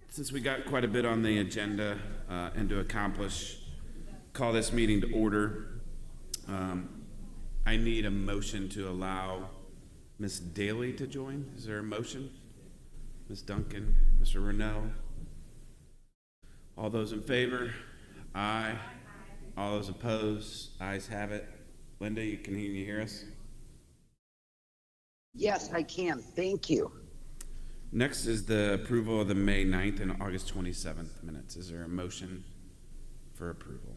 Since we got quite a bit on the agenda and to accomplish, call this meeting to order. I need a motion to allow Ms. Daly to join. Is there a motion? Ms. Duncan, Mr. Renaud. All those in favor? Aye. All those opposed? Ayes have it. Linda, can you hear us? Yes, I can. Thank you. Next is the approval of the May 9th and August 27th minutes. Is there a motion for approval?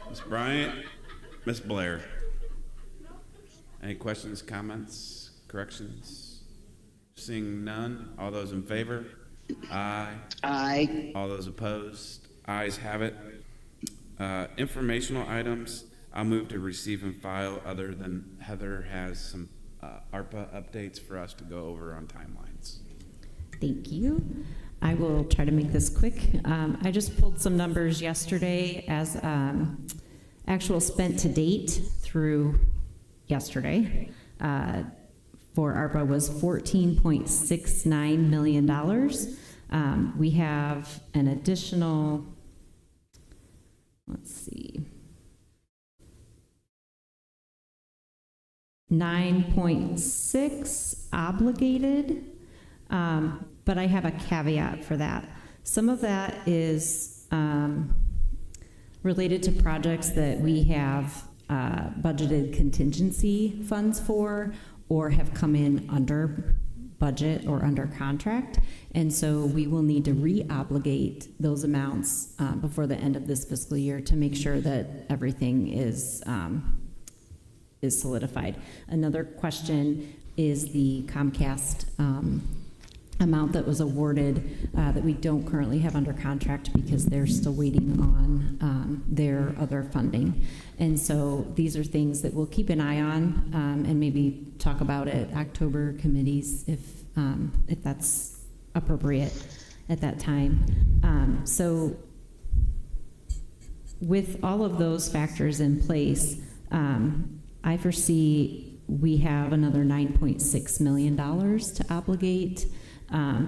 Ms. Bryant, Ms. Blair. Any questions, comments, corrections? Seeing none, all those in favor? Aye. Aye. All those opposed? Ayes have it. Informational items, I'll move to receive and file, other than Heather has some ARPA updates for us to go over on timelines. Thank you. I will try to make this quick. I just pulled some numbers yesterday as actual spent to date through yesterday. For ARPA was $14.69 million. We have an additional, let's see, 9.6 obligated, but I have a caveat for that. Some of that is related to projects that we have budgeted contingency funds for or have come in under budget or under contract, and so we will need to re-obligate those amounts before the end of this fiscal year to make sure that everything is solidified. Another question is the Comcast amount that was awarded that we don't currently have under contract because they're still waiting on their other funding. And so these are things that we'll keep an eye on and maybe talk about at October committees if that's appropriate at that time. So with all of those factors in place, I foresee we have another $9.6 million to obligate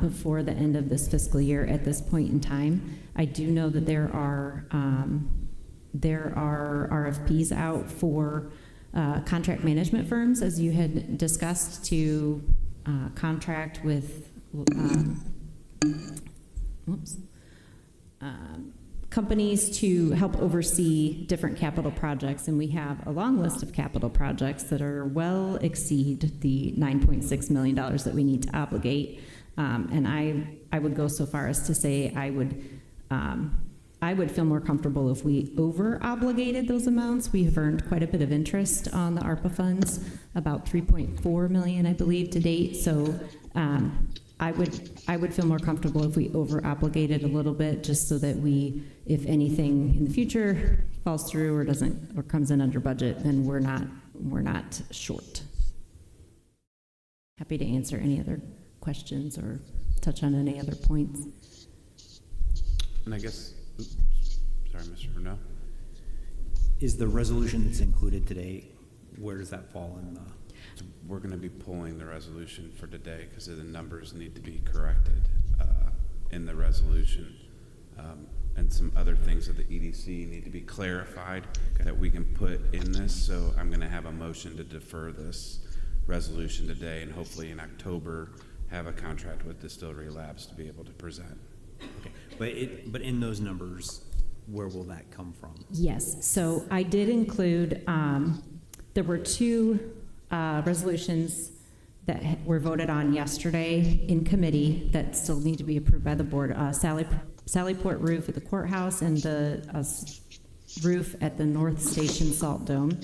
before the end of this fiscal year at this point in time. I do know that there are RFPs out for contract management firms, as you had discussed, to contract with companies to help oversee different capital projects, and we have a long list of capital projects that are well exceed the $9.6 million that we need to obligate. And I would go so far as to say I would feel more comfortable if we over obligated those amounts. We have earned quite a bit of interest on the ARPA funds, about $3.4 million, I believe, to date. So I would feel more comfortable if we over obligated a little bit, just so that we, if anything in the future falls through or doesn't or comes in under budget, then we're not short. Happy to answer any other questions or touch on any other points. And I guess, sorry, Mr. Renaud. Is the resolution that's included today, where does that fall in the? We're going to be pulling the resolution for today because the numbers need to be corrected in the resolution, and some other things of the EDC need to be clarified that we can put in this. So I'm going to have a motion to defer this resolution today, and hopefully in October have a contract with Distillery Labs to be able to present. Okay, but in those numbers, where will that come from? Yes, so I did include, there were two resolutions that were voted on yesterday in committee that still need to be approved by the board. Sallyport roof at the courthouse and the roof at the North Station Salt Dome.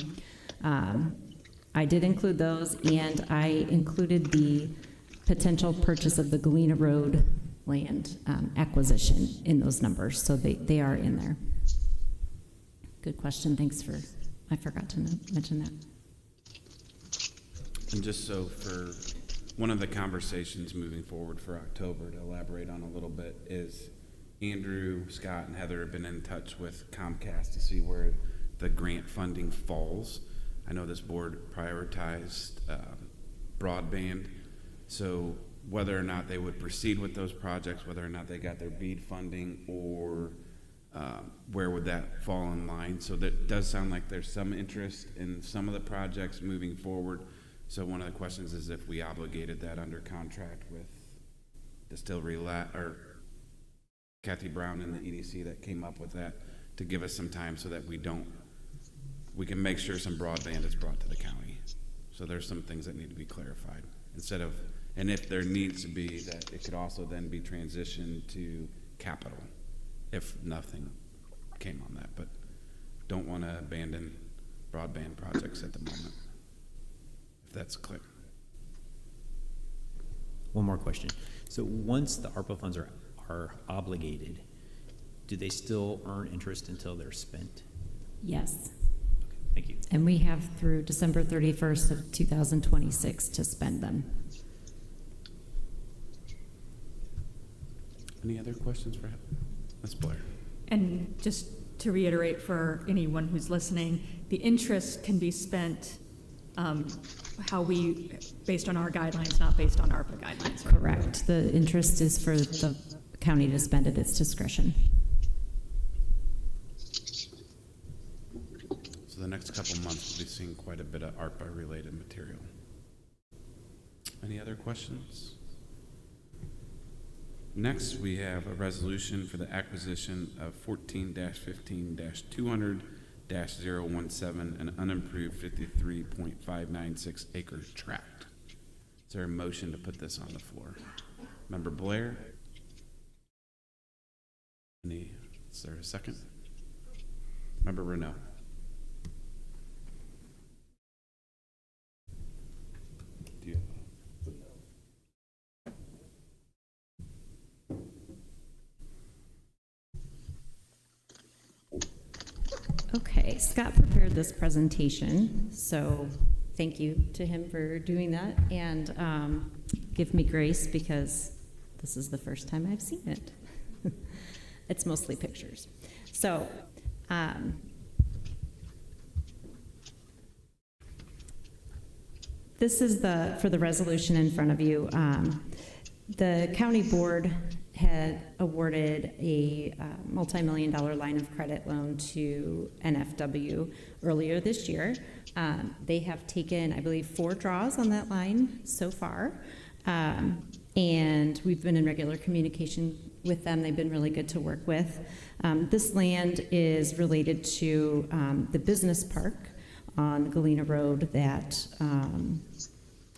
I did include those, and I included the potential purchase of the Galena Road land acquisition in those numbers, so they are in there. Good question. Thanks for, I forgot to mention that. And just so for one of the conversations moving forward for October to elaborate on a little bit is Andrew, Scott, and Heather have been in touch with Comcast to see where the grant funding falls. I know this board prioritized broadband So whether or not they would proceed with those projects, whether or not they got their BEAD funding, or where would that fall in line? So that does sound like there's some interest in some of the projects moving forward. So one of the questions is if we obligated that under contract with Distillery or Kathy Brown and the EDC that came up with that, to give us some time so that we can make sure some broadband is brought to the county. So there's some things that need to be clarified and if there needs to be, that it could also then be transitioned to capital if nothing came on that, but don't want to abandon broadband projects at the moment, if that's clear. One more question. So once the ARPA funds are obligated, do they still earn interest until they're spent? Yes. Okay, thank you. And we have through December 31st of 2026 to spend them. Any other questions for Ms. Blair? And just to reiterate for anyone who's listening, the interest can be spent based on our guidelines, not based on ARPA guidelines. Right? Correct. The interest is for the county to spend at its discretion. So the next couple months we'll be seeing quite a bit of ARPA related material. Any other questions? Next, we have a resolution for the acquisition of 14-15-200-017, an unimproved 53.596 acre tract. Is there a motion to put this on the floor? Member Blair? Is there a second? Member Renault? Do you? Okay, Scott prepared this presentation, so thank you to him for doing that, and give me grace because this is the first time I've seen it. It's mostly pictures. So, this is for the resolution in front of you. The county board had awarded a multi-million-dollar line of credit loan to NFW earlier this year. They have taken, I believe, 4 draws on that line so far, and we've been in regular communication with them. They've been really good to work with. This land is related to the business park on Galena Road that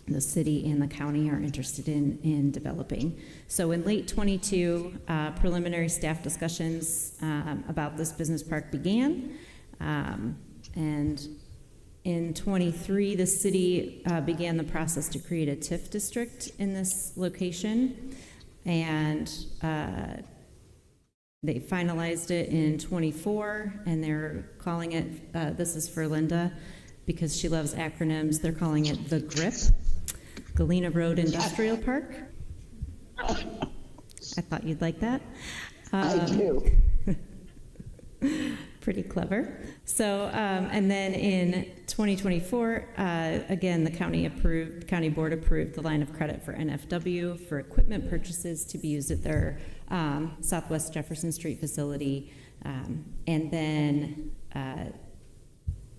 the city and the county are interested in developing. So in late 22, preliminary staff discussions about this business park began. And in 23, the city began the process to create a TIF district in this location. And they finalized it in 24, and they're calling it, this is for Linda, because she loves acronyms, they're calling it the GRIP, Galena Road Industrial Park. I thought you'd like that. I do. Pretty clever. So, and then in 2024, again, the county board approved the line of credit for NFW for equipment purchases to be used at their Southwest Jefferson Street facility. And then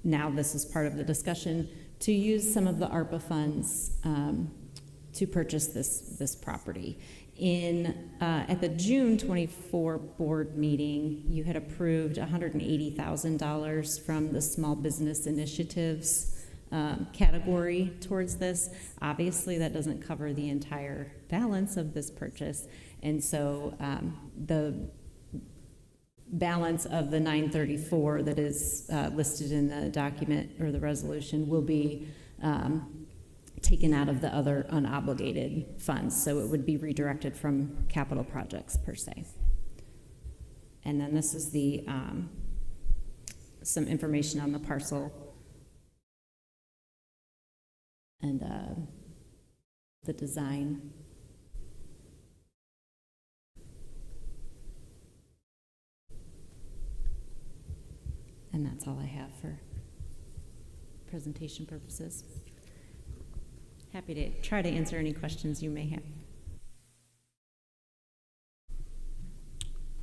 now this is part of the discussion to use some of the ARPA funds to purchase this property. At the June 24 board meeting, you had approved $180,000 from the small business initiatives category towards this. Obviously, that doesn't cover the entire balance of this purchase, and so the balance of the 934 that is listed in the document or the resolution will be taken out of the other unobligated funds, so it would be redirected from capital projects per se. And then this is the some information on the parcel and the design. And that's all I have for presentation purposes. Happy to try to answer any questions you may have.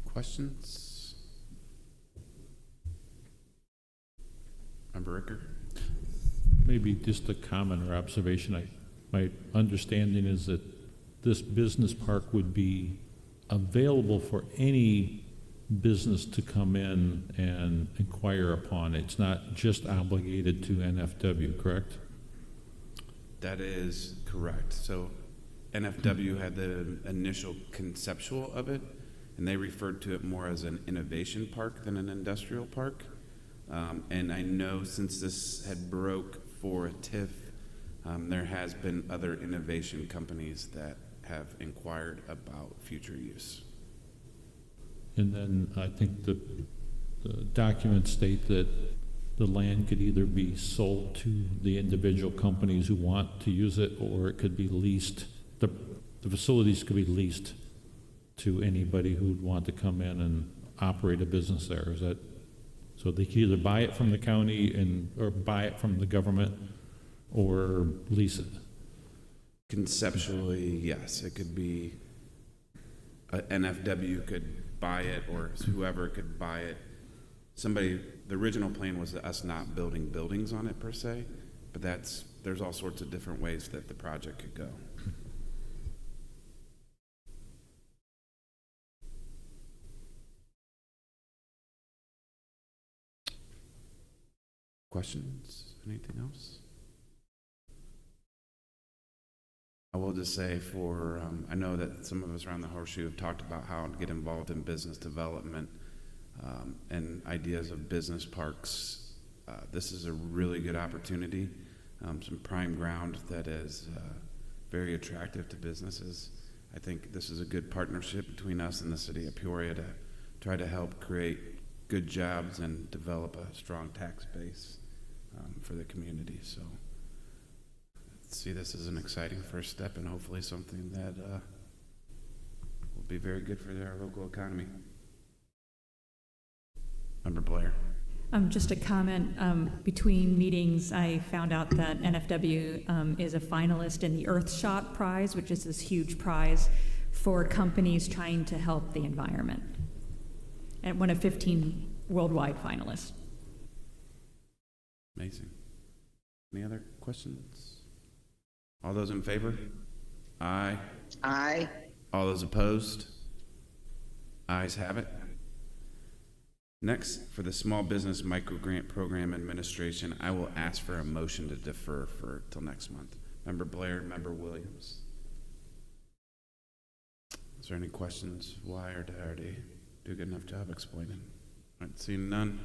Questions? Member Ricker? Maybe just a comment or observation. My understanding is that this business park would be available for any business to come in and inquire upon. It's not just obligated to NFW, correct? That is correct. So NFW had the initial conceptual of it, and they referred to it more as an innovation park than an industrial park. And I know since this had broke for a TIF, there has been other innovation companies that have inquired about future use. And then I think the documents state that the land could either be sold to the individual companies who want to use it, or it could be leased. The facilities could be leased to anybody who'd want to come in and operate a business there. Is that so? They could either buy it from the county or buy it from the government, or lease it. Conceptually, yes, it could be NFW could buy it, or whoever could buy it. The original plan was us not building buildings on it per se, but there's all sorts of different ways that the project could go. Questions? Anything else? I will just say I know that some of us around the Horseshoe have talked about how to get involved in business development and ideas of business parks. This is a really good opportunity, some prime ground that is very attractive to businesses. I think this is a good partnership between us and the city of Peoria to try to help create good jobs and develop a strong tax base for the community. So see this as an exciting first step, and hopefully something that will be very good for our local economy. Member Blair. Just a comment, between meetings, I found out that NFW is a finalist in the Earthshot Prize, which is this huge prize for companies trying to help the environment, and one of 15 worldwide finalists. Amazing. Any other questions? All those in favor? Aye. Aye. All those opposed? Ayes have it. Next, for the Small Business Micro Grant Program Administration, I will ask for a motion to defer till next month. Member Blair, Member Williams. Is there any questions? Why, or did I already do a good enough job explaining? All right, seeing none.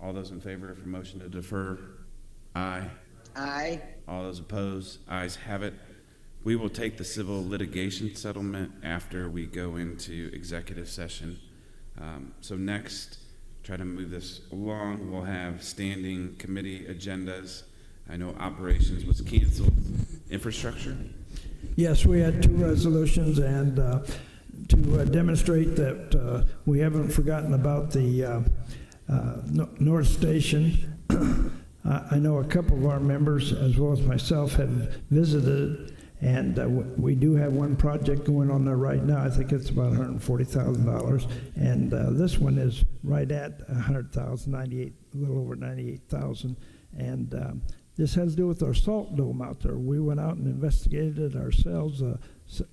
All those in favor of a motion to defer? Aye. Aye. All those opposed? Ayes have it. We will take the civil litigation settlement after we go into executive session. So next, try to move this along. We'll have standing committee agendas. I know operations was canceled. Infrastructure? Yes, we had 2 resolutions, and to demonstrate that we haven't forgotten about the North Station. I know a couple of our members, as well as myself, have visited, and we do have one project going on there right now. I think it's about $140,000, and this one is right at $100,000, a little over $98,000, and this has to do with our salt dome out there. We went out and investigated it ourselves,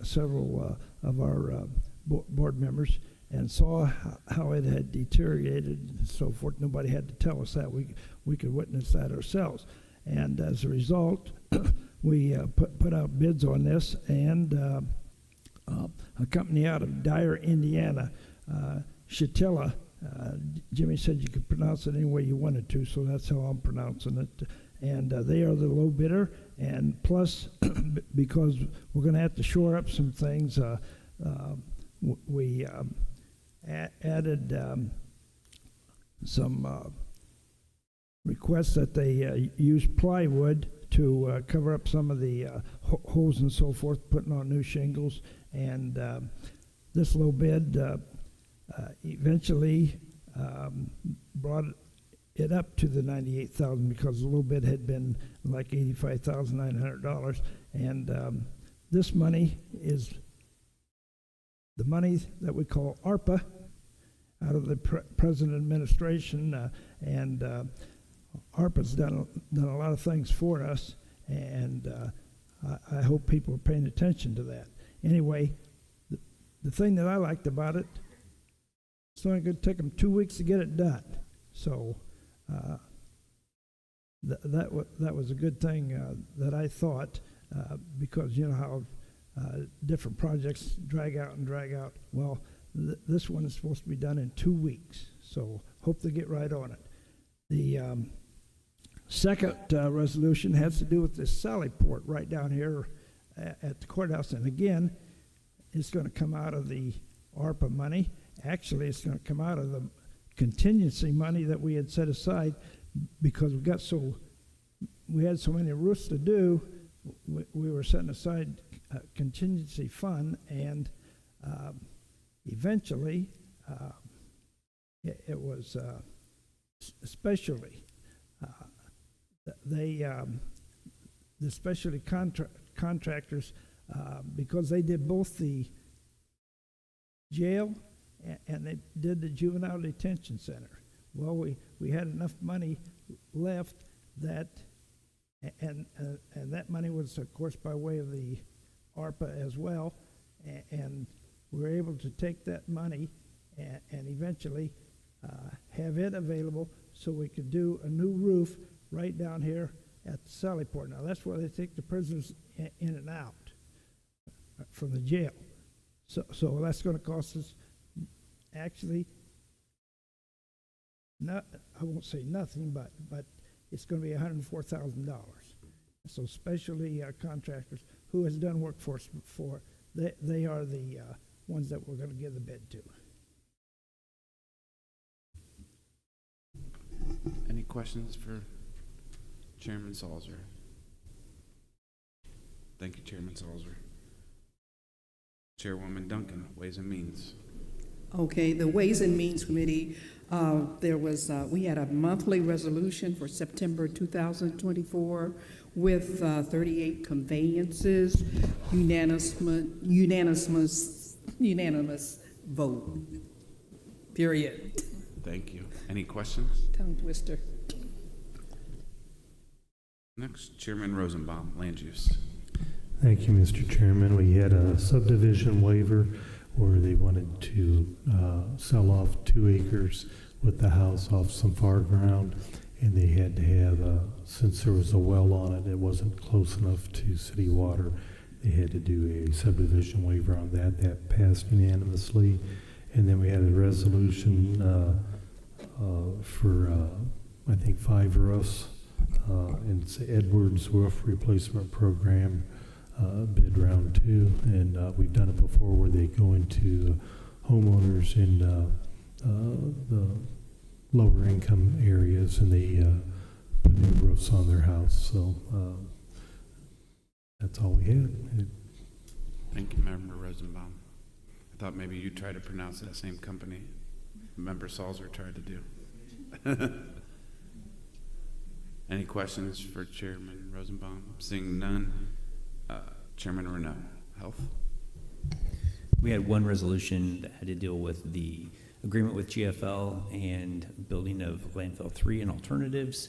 several of our board members, and saw how it had deteriorated and so forth. Nobody had to tell us that. We could witness that ourselves. And as a result, we put out bids on this, and a company out of Dyer, Indiana, Chatilla, Jimmy said you could pronounce it any way you wanted to, so that's how I'm pronouncing it. And they are the low bidder, and plus, because we're going to have to shore up some things, we added some requests that they use plywood to cover up some of the holes and so forth, putting on new shingles. And this low bid eventually brought it up to the 98,000 because a little bit had been like $85,900, and this money is the money that we call ARPA out of the present administration, and ARPA's done a lot of things for us, and I hope people are paying attention to that. Anyway, the thing that I liked about it, it's only going to take them 2 weeks to get it done. So that was a good thing that I thought, because you know how different projects drag out and drag out. Well, this one is supposed to be done in 2 weeks, so hope they get right on it. The second resolution has to do with this Sally Port right down here at the courthouse, and again, it's going to come out of the ARPA money. Actually, it's going to come out of the contingency money that we had set aside because we had so many roofs to do. We were setting aside a contingency fund, and eventually it was especially the specialty contractors, because they did both the jail and they did the juvenile detention center. Well, we had enough money left that, and that money was, of course, by way of the ARPA as well, and we were able to take that money and eventually have it available so we could do a new roof right down here at the Sally Port. Now, that's where they take the prisoners in and out from the jail. So that's going to cost us, actually, not, I won't say nothing, but it's going to be $104,000. So specialty contractors who has done work for us before, they are the ones that we're going to give the bid to. Any questions for Chairman Salzer? Thank you, Chairman Salzer. Chairwoman Duncan, Ways and Means. Okay, the Ways and Means Committee, we had a monthly resolution for September 2024 with 38 conveyances, unanimous vote, period. Thank you. Any questions? Tongue twister. Next, Chairman Rosenbaum, Land Use. Thank you, Mr. Chairman. We had a subdivision waiver where they wanted to sell off 2 acres with the house off some far ground, and they had to have, since there was a well on it, it wasn't close enough to city water, they had to do a subdivision waiver on that. That passed unanimously. And then we had a resolution for, I think, 5 roofs, and it's Edwards Roof Replacement Program, bid round 2, and we've done it before where they go into homeowners in the lower income areas and they put new roofs on their house. So that's all we had. Thank you, Member Rosenbaum. I thought maybe you tried to pronounce that same company Member Salzer tried to do. Any questions for Chairman Rosenbaum? Seeing none, Chairman Renaud, Health. We had one resolution that had to deal with the agreement with GFL and building of landfill 3 and alternatives.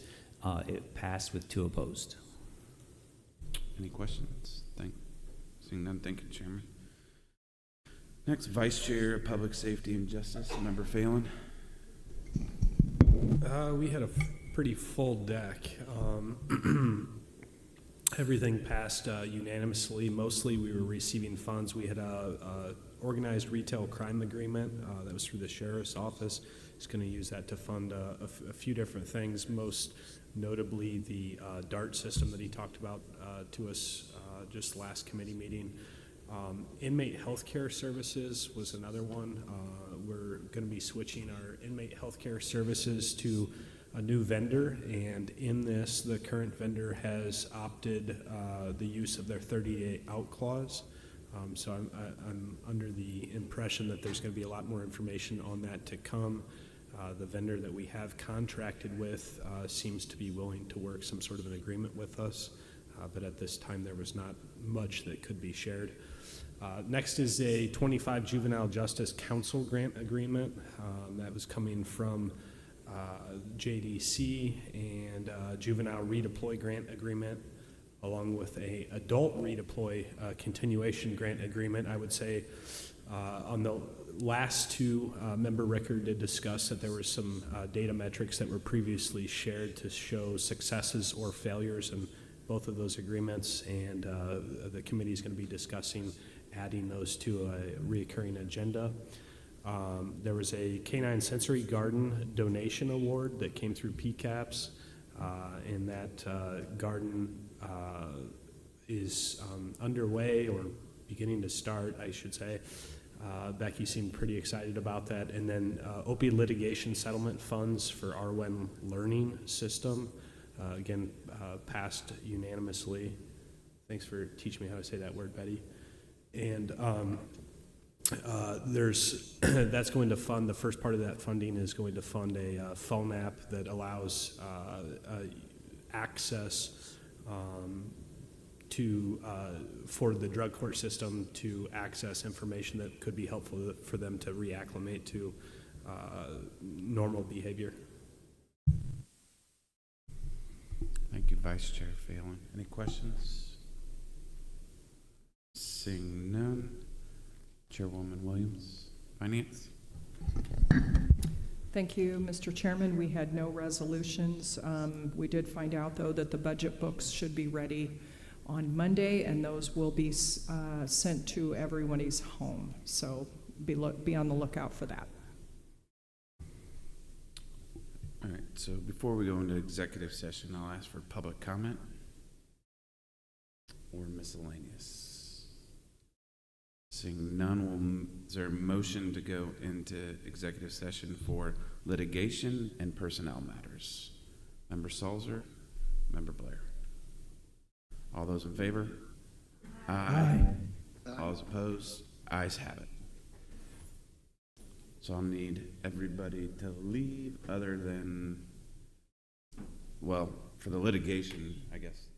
It passed with 2 opposed. Any questions? Seeing none, thank you, Chairman. Next, Vice Chair of Public Safety and Justice, Member Phelan. We had a pretty full deck. Everything passed unanimously. Mostly we were receiving funds. We had a organized retail crime agreement that was through the Sheriff's Office. It's going to use that to fund a few different things, most notably the DART system that he talked about to us just last committee meeting. Inmate healthcare services was another one. We're going to be switching our inmate healthcare services to a new vendor, and in this, the current vendor has opted the use of their 30-day out clause. So I'm under the impression that there's going to be a lot more information on that to come. The vendor that we have contracted with seems to be willing to work some sort of an agreement with us, but at this time there was not much that could be shared. Next is a 25 Juvenile Justice Council grant agreement that was coming from JDC, and Juvenile Redeploy Grant Agreement, along with a Adult Redeploy Continuation Grant Agreement. I would say on the last two, Member Ricker did discuss that there were some data metrics that were previously shared to show successes or failures in both of those agreements, and the committee is going to be discussing adding those to a reoccurring agenda. There was a Canine Sensory Garden Donation Award that came through PCAPS, and that garden is underway, or beginning to start, I should say. Becky seemed pretty excited about that. And then opioid litigation settlement funds for RWEN Learning System, again, passed unanimously. Thanks for teaching me how to say that word, Betty. And that's going to fund, the first part of that funding is going to fund a phone app that allows access for the drug court system to access information that could be helpful for them to reacclimate to normal behavior. Thank you, Vice Chair Phelan. Any questions? Seeing none. Chairwoman Williams, Finance. Thank you, Mr. Chairman. We had no resolutions. We did find out, though, that the budget books should be ready on Monday, and those will be sent to everybody's home. So be on the lookout for that. All right, so before we go into executive session, I'll ask for public comment or miscellaneous. Seeing none, is there a motion to go into executive session for litigation and personnel matters? Member Salzer, Member Blair. All those in favor? Aye. All those opposed? Ayes have it. So I'll need everybody to leave other than, well, for the litigation, I guess